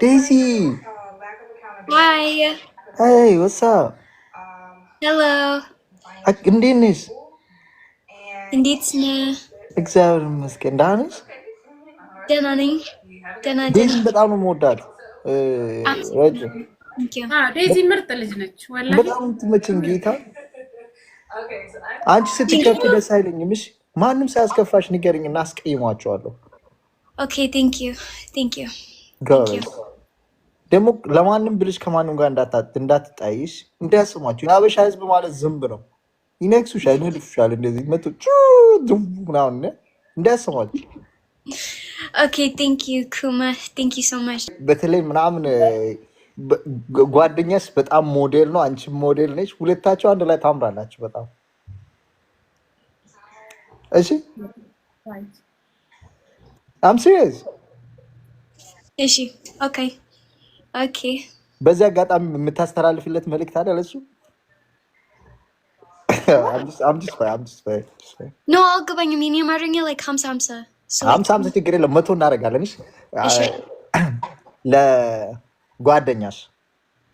Daisy. Hi. Hey, what's up? Hello. እንዴት ነሽ? እንዴት ነህ? እግዚአብሔር ይመስገን። ደህና ነሽ? ደህና ነኝ። ደህና ዴዚን በጣም ነው የምወዳት። ረጅ ዴዚ ምርጥ ልጅ ነች። ወላሂ በጣም የምትመቸኝ ጌታ። አንቺ ስትከፊ ደስ አይለኝም። እሺ ማንም ሳያስከፋሽ ንገረኝ እና አስቀይሟቸዋለሁ። ኦኬ ቴንክ ዩ ደግሞ ለማንም ብልሽ ከማንም ጋር እንዳትጣይሽ እንዳያስሟቸው። የሀበሻ ህዝብ ማለት ዝንብ ነው። ይነክሱሻል፣ ይነድፉሻል። እንደዚህ መቶ ምናምን እንዳያስሟቸው። ኦኬ ቴንክ ዩ ኩማ ቴንክ ዩ ሶ ማች። በተለይ ምናምን ጓደኛስ በጣም ሞዴል ነው፣ አንቺ ሞዴል ነች። ሁለታቸው አንድ ላይ ታምራላችሁ በጣም። እሺ አም ሲሪየስ። እሺ ኦኬ ኦኬ። በዚህ አጋጣሚ የምታስተላልፍለት መልእክት አለ ለሱ? ኖ አልገባኝም። የኔ አማርኛ ላይ 50 ችግር የለም 100 እናደርጋለን። ለጓደኛሽ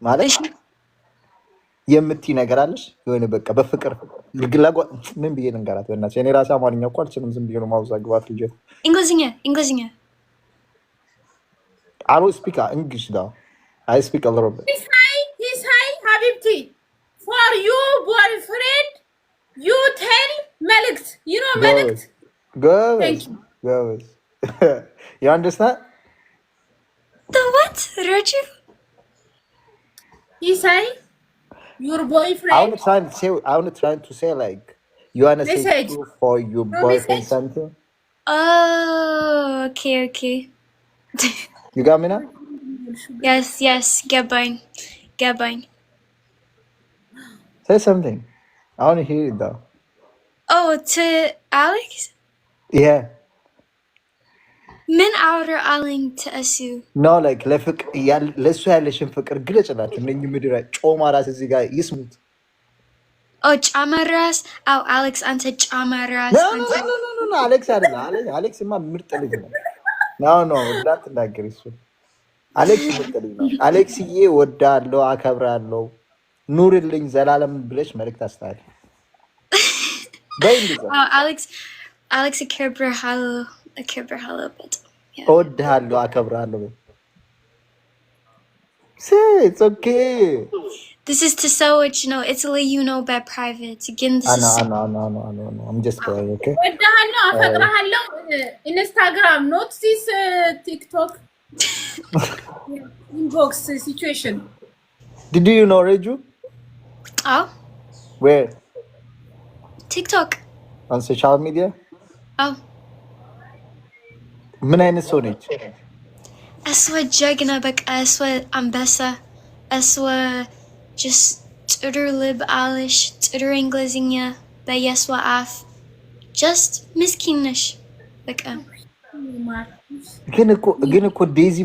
ማለት የምትይ ነገር አለሽ የሆነ በቃ በፍቅር ምን ብዬ ልንገራት? በእናትሽ እኔ ራሴ አማርኛ እኮ አልችልም። ዝም ብዬ ነው ማውዛግባት ልጅ። እንግሊዝኛ I don't speak English though. I speak a little bit. He's hi, Habibti. For you, boyfriend, you tell Malik. You know Malik? Good. Thank you. Good. You understand? The what? Raju? He's hi, your boyfriend. I want to try to say like, you want to say for your boyfriend something? Oh, okay. You got me now? Yes. Gabain. Say something. I want to hear it though. Oh, to Alex? Yeah. ምን አውራ አለኝ ተእሱ? No, like ለሱ ያለሽን ፍቅር ግለጭላችሁ። እነኚህ ምድር ጮማ ራስ እዚህ ጋር ይስሙት። ጫማ ራስ? አው አሌክስ አንተ ጫማ ራስ። ኖ አሌክስ አይደለም። አሌክስማ ምርጥ ልጅ ነው። ኖ እንዳትናገሪ እሱ። አሌክስ ምርጥ ልጅ ነው። አሌክስዬ ወዳለው አከብራለሁ፣ ኑርልኝ ዘላለም ብለሽ መልእክት አስተላልፍ። አሌክስ አከብርሃለሁ በጣም እወድሃለሁ፣ አከብርሃለሁ። It's okay. This is to ሰዎች ነው። Italy you know by private. Again this is No. I'm just playing, okay? እወድሃለሁ፣ አፈቅርሃለሁ። Instagram, not this TikTok. Inbox situation. Did you know Reju? Oh. Where? TikTok. On social media? Oh. ምን አይነት ሰው ነች? እሷ ጀግና በቃ እሷ አንበሳ እሷ just ጥሩ ልብ አለሽ ጥሩ እንግሊዝኛ በየሷ አፍ just ምስኪን ነሽ በቃ። ግን እኮ ዴዚ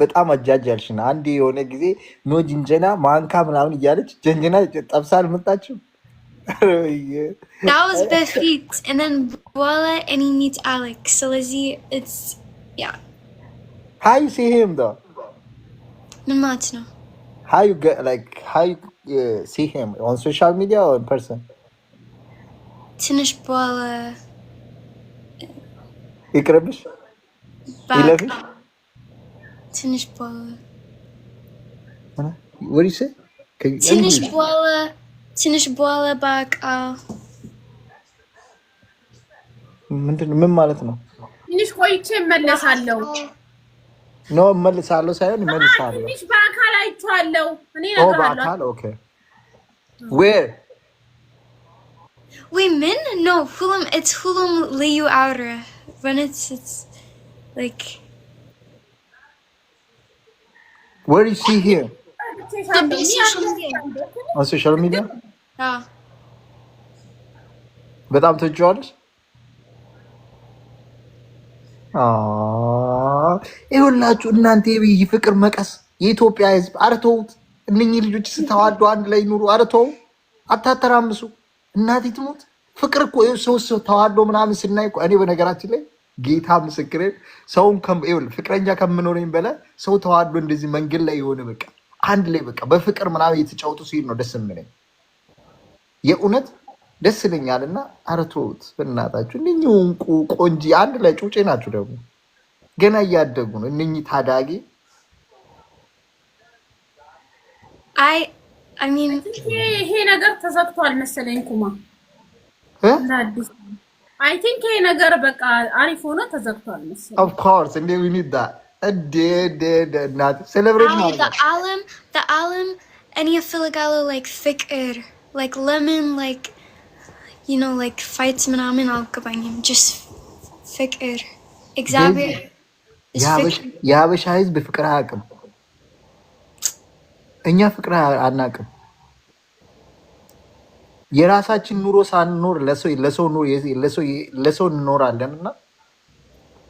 በጣም አጃጃልሽና አንዴ የሆነ ጊዜ ኖ ጅንጀና ማንካ ምናምን እያለች ጀንጀና ጠብሳ አልመጣችም? That was በፊት and then በኋላ እኔ meet Alex ስለዚህ it's yeah. How you see him though? ምን ማለት ነው? How you see him on social media or in person? ትንሽ በኋላ ይቅርብሽ ይለፍሽ ትንሽ በኋላ what do you say? ትንሽ በኋላ በቃ ምን ማለት ነው? ትንሽ ቆይቼ እመለሳለሁ። ኖ እመልሳለሁ ሳይሆን እመልሳለሁ። ትንሽ በአካል አይቼዋለሁ። እኔ እነግርሃለሁ። በአካል ኦኬ። Where? Wait, men? No, it's Hulum Liu Aura. When it's like where do you see here? On social media? Yeah. በጣም ትወጂዋለሽ? ይኸውላችሁ እናንተ የፍቅር መቀስ የኢትዮጵያ ሕዝብ አርተውት እነኚህ ልጆች ስተዋዱ አንድ ላይ ኑሩ። አርተው አታተራምሱ። እናቴ ትሞት ፍቅር እኮ ሰው ተዋዶ ምናምን ስናይ እኔ በነገራችን ላይ ጌታ ምስክሬን ሰውን ፍቅረኛ ከምኖረኝ በላይ ሰው ተዋዶ እንደዚህ መንገድ ላይ የሆነ በቃ አንድ ላይ በቃ በፍቅር ምናምን የተጫወቱ ሲል ነው ደስ የሚለኝ። የእውነት ደስ ይለኛል። እና አረቶት በእናታችሁ እነኚህ እንቁ ቆንጂ አንድ ላይ ጩጬ ናችሁ። ደግሞ ገና እያደጉ ነው እነኚህ ታዳጊ። ይሄ ነገር ተዘግቷል መሰለኝ ኩማ አዲስ አይ ቲንክ ይሄ ነገር በቃ አሪፍ ሆኖ ተዘግቷል መሰለኝ። ኦፍ ኮርስ እንደ ዊ ኒድ ዳት not celebrate the alam and you feel like fikr like lemon like you know like fights ምናምን አልገባኝም just fikr እግዚአብሔር የሀበሻ ህዝብ ፍቅር አያውቅም። እኛ ፍቅር አናውቅም። የራሳችን ኑሮ ሳንኖር ለሰው እንኖራለን እና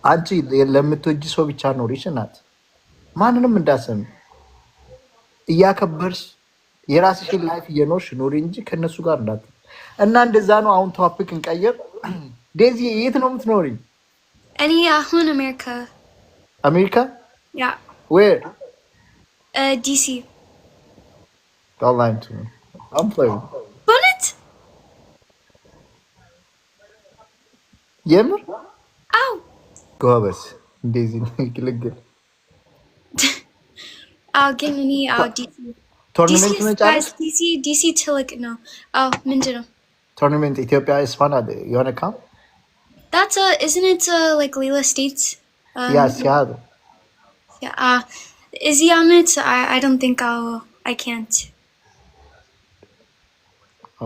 አንቺ ለምትወጂ ሰው ብቻ ኖሪሽ ናት። ማንንም እንዳሰሚ እያከበርሽ የራስሽን ላይፍ እየኖርሽ ኖሪ እንጂ ከነሱ ጋር እንዳት እና እንደዛ ነው። አሁን ቶፒክ እንቀይር። ዴዚ የት ነው የምትኖሪ? እኔ አሁን አሜሪካ ያ where DC don't lie to me I'm playing bonnet የምር አው ጎበስ እንደዚህ ግልግል ግን እኔ ቶርናመንት መጫወት DC ትልቅ ነው። ምንድን ነው ቶርናመንት ኢትዮጵያ ስፋና የሆነ ካም that's isn't it like Lila States Seattle እዚህ ዓመት I don't think I can't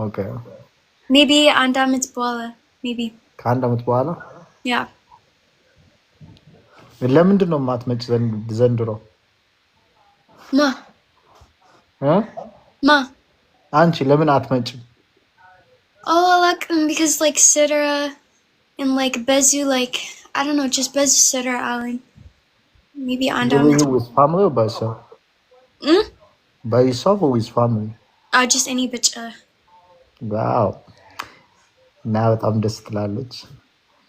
okay maybe አንድ ዓመት በኋላ maybe ከአንድ ዓመት በኋላ yeah ለምንድን ነው የማትመጭ ዘንድሮ? ማ አንቺ ለምን አትመጭም? like because like Sidra and like Bezu like I don't know just Bezu Sidra Alan maybe አንድ ዓመት with family or by yourself? By yourself or with family? just any bitch wow እና በጣም ደስ ትላለች።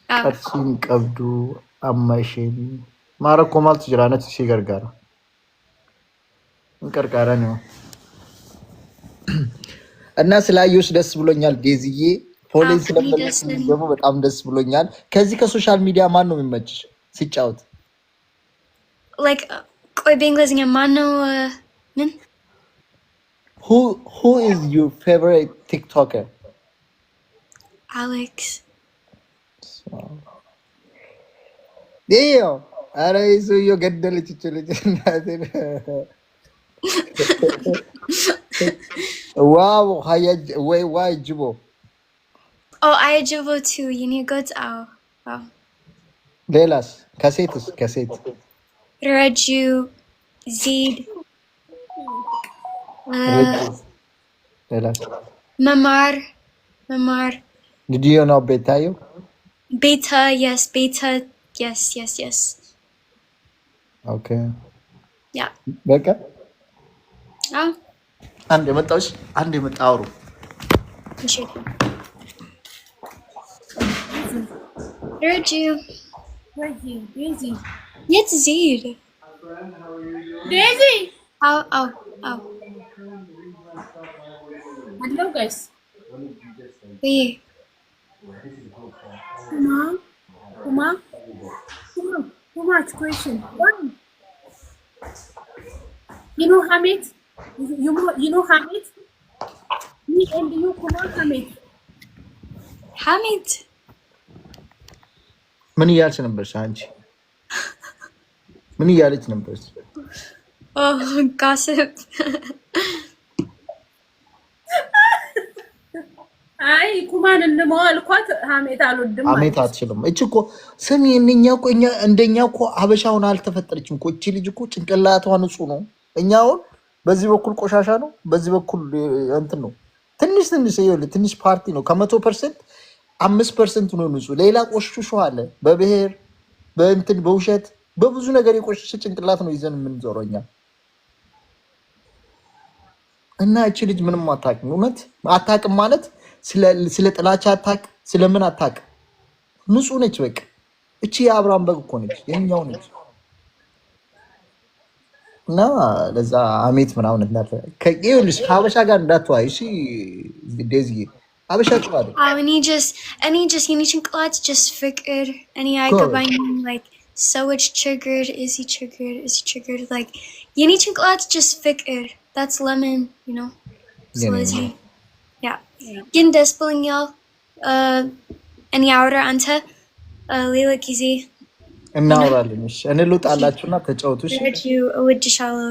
ቀርሲን ቀብዱ አማሽን ማረኮ ማለት ጅራነት ሲገርጋራ እንቀርቃራ ነው እና ስላየሁሽ ደስ ብሎኛል ዴዚዬ። ፖሊስ ስለፈለግሽ ደግሞ በጣም ደስ ብሎኛል። ከዚህ ከሶሻል ሚዲያ ማን ነው የሚመችሽ ሲጫወት? like ቆይ በእንግሊዝኛ ማን ነው ምን who is your favorite TikToker? Alex ዴዮ አረ ይዞዮ ገደለች ይችላል ዋው ሃያጅ ወይ ጅቦ I ጅቦ too you need go to wow ሌላስ ከሴት ረጁ ዚድ ሌላስ መማር did you know Betayo? Beta yes okay yeah በቃ አንድ የመጣው እሺ ረጁ Daisy የት ዚድ Daisy አው hello guys Kuma too much question. One. You know Hamid? You know Hamid? Me and you Kuma Hamid ምን እያልሽ ነበር አንቺ? ምን እያለች ነበር? gossip አይ ኩማን እንመዋልኳት ሀሜት አልወድም። ሀሜት አትችልም። እቺ እኮ ስሚ እንደኛ እኮ ሀበሻውን አልተፈጠረችም እኮ እቺ ልጅ እኮ ጭንቅላቷ ንጹህ ነው። እኛውን በዚህ በኩል ቆሻሻ ነው፣ በዚህ በኩል እንትን ነው። ትንሽ ፓርቲ ነው። ከ100% 5% ነው ንጹህ። ሌላ ቆሽሾ አለ። በብሔር በእንትን በውሸት በብዙ ነገር የቆሸሸ ጭንቅላት ነው ይዘን የምንዞረው እኛ። እና እቺ ልጅ ምንም አታውቅም። እውነት አታውቅም ማለት ስለ ጥላቻ አታውቅ፣ ስለምን አታውቅ። ንጹህ ነች በቃ። እቺ የአብርሃም በግ እኮ ነች፣ የኛው ነች። እና ለዛ አሜት ምናምን እንዳለ ከይልሽ ከሀበሻ ጋር እንዳትዋይ እሺ። ዴዚ ሀበሻ ጥሩ አይደል? እኔ just የኔ ጭንቅላት just ፍቅር እኔ አይገባኝም። like ሰዎች ችግር እዚህ ችግር like የኔ ጭንቅላት just ፍቅር that's lemon, you know. ስለዚህ ያ ግን ደስ ብሎኛል። እኔ አውራ አንተ ሌላ ጊዜ እናወራለን። እሺ እንልውጣላችሁና ተጫወቱ። እሺ እወድሻለሁ።